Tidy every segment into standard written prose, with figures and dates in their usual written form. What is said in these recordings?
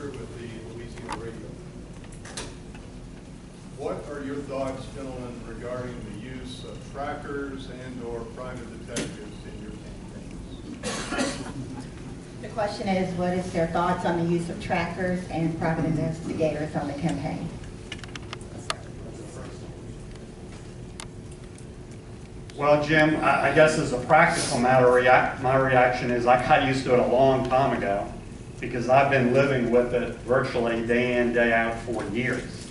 Vitter with the Louisiana Radio. What are your thoughts, gentlemen, regarding the use of trackers and/or private detectives in your campaigns? The question is, what is their thoughts on the use of trackers and private investigators on the campaign? Well, Jim, I guess as a practical matter, my reaction is I got used to it a long time ago because I've been living with it virtually day in, day out for years.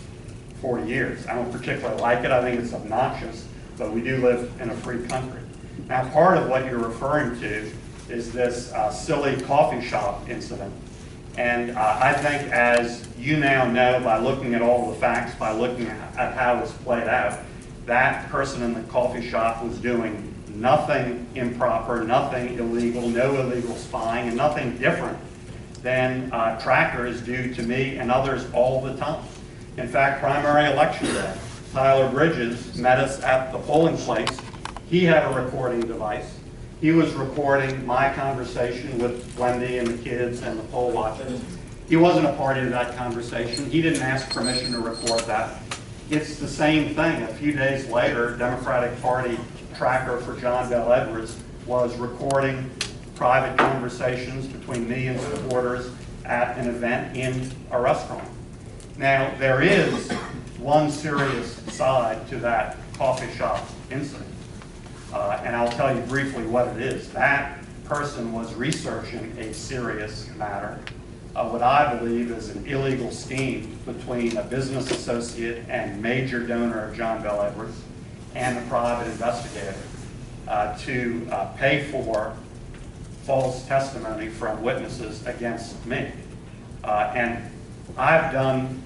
40 years. I don't particularly like it. I think it's obnoxious, but we do live in a free country. Now, part of what you're referring to is this silly coffee shop incident. And I think, as you now know by looking at all the facts, by looking at how it's played out, that person in the coffee shop was doing nothing improper, nothing illegal, no illegal spying, and nothing different than trackers do to me and others all the time. In fact, primary election day, Tyler Bridges met us at the polling place. He had a recording device. He was recording my conversation with Wendy and the kids and the poll watchers. He wasn't a party to that conversation. He didn't ask permission to record that. It's the same thing. A few days later, Democratic Party tracker for John Bel Edwards was recording private conversations between me and supporters at an event in a restaurant. Now, there is one serious side to that coffee shop incident, and I'll tell you briefly what it is. That person was researching a serious matter, what I believe is an illegal scheme between a business associate and major donor of John Bel Edwards and a private investigator to pay for false testimony from witnesses against me. And I've done,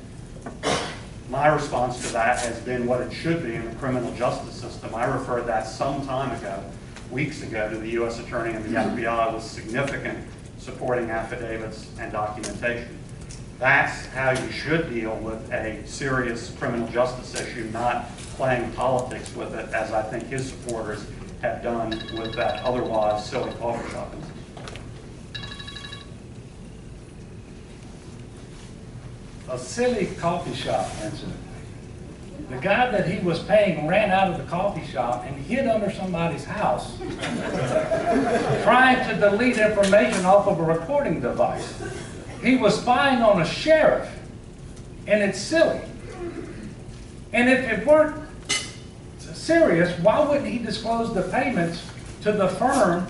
my response to that has been what it should be in the criminal justice system. I referred that some time ago, weeks ago, to the U.S. Attorney and the FBI with significant supporting affidavits and documentation. That's how you should deal with a serious criminal justice issue, not playing politics with it, as I think his supporters have done with that otherwise silly coffee shop incident. A silly coffee shop incident. The guy that he was paying ran out of the coffee shop and hid under somebody's house trying to delete information off of a recording device. He was spying on a sheriff, and it's silly. And if it weren't serious, why wouldn't he disclose the payments to the firm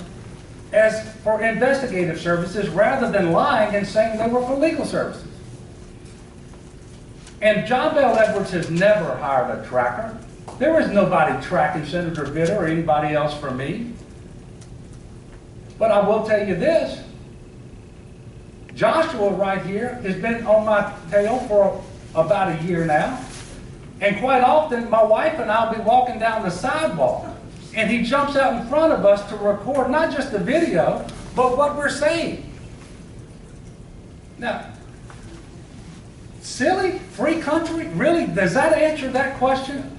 as for investigative services rather than lying and saying they were for legal services? And John Bel Edwards has never hired a tracker. There was nobody tracking Senator Vitter or anybody else for me. But I will tell you this. Joshua right here has been on my tail for about a year now. And quite often, my wife and I will be walking down the sidewalk, and he jumps out in front of us to record not just the video, but what we're saying. Now, silly? Free country? Really? Does that answer that question?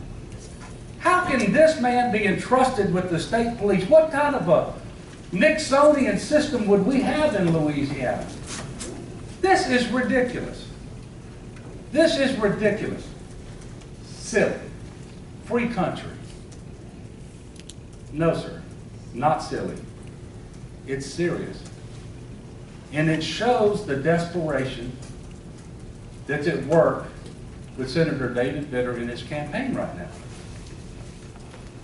How can this man be entrusted with the state police? What kind of a Nixonian system would we have in Louisiana? This is ridiculous. This is ridiculous. Silly. Free country. No, sir. Not silly. It's serious. And it shows the desperation that's at work with Senator David Vitter in his campaign right now.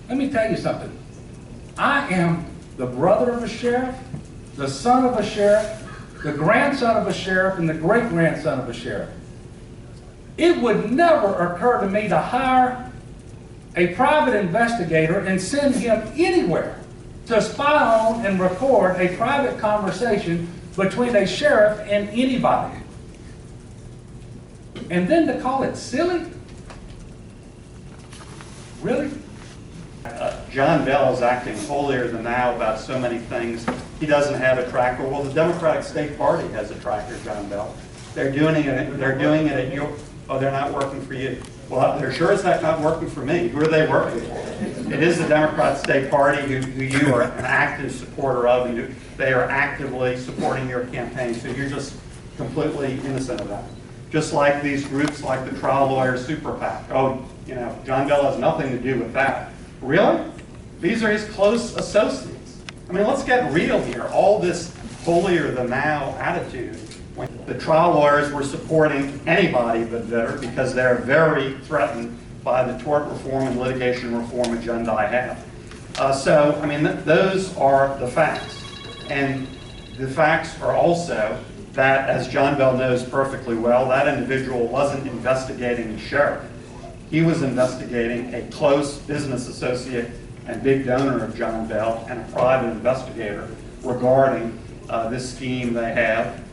Let me tell you something. I am the brother of a sheriff, the son of a sheriff, the grandson of a sheriff, and the great-grandson of a sheriff. It would never occur to me to hire a private investigator and send him anywhere to spy on and record a private conversation between a sheriff and anybody. And then to call it silly? Really? John Bel is acting holier than thou about so many things. He doesn't have a tracker. Well, the Democratic State Party has a tracker, John Bel. They're doing it at your, oh, they're not working for you. Well, they're sure as heck not working for me. Who are they working for? It is the Democratic State Party who you are an active supporter of, and they are actively supporting your campaign. So you're just completely innocent of that. Just like these groups like the Trial Lawyers Super PAC. Oh, you know, John Bel has nothing to do with that. Really? These are his close associates. I mean, let's get real here. All this holier-than-thou attitude. When the trial lawyers were supporting anybody but Vitter because they're very threatened by the tort reform and litigation reform agenda I have. So, I mean, those are the facts. And the facts are also that, as John Bel knows perfectly well, that individual wasn't investigating the sheriff. He was investigating a close business associate and big donor of John Bel and a private investigator regarding this scheme they have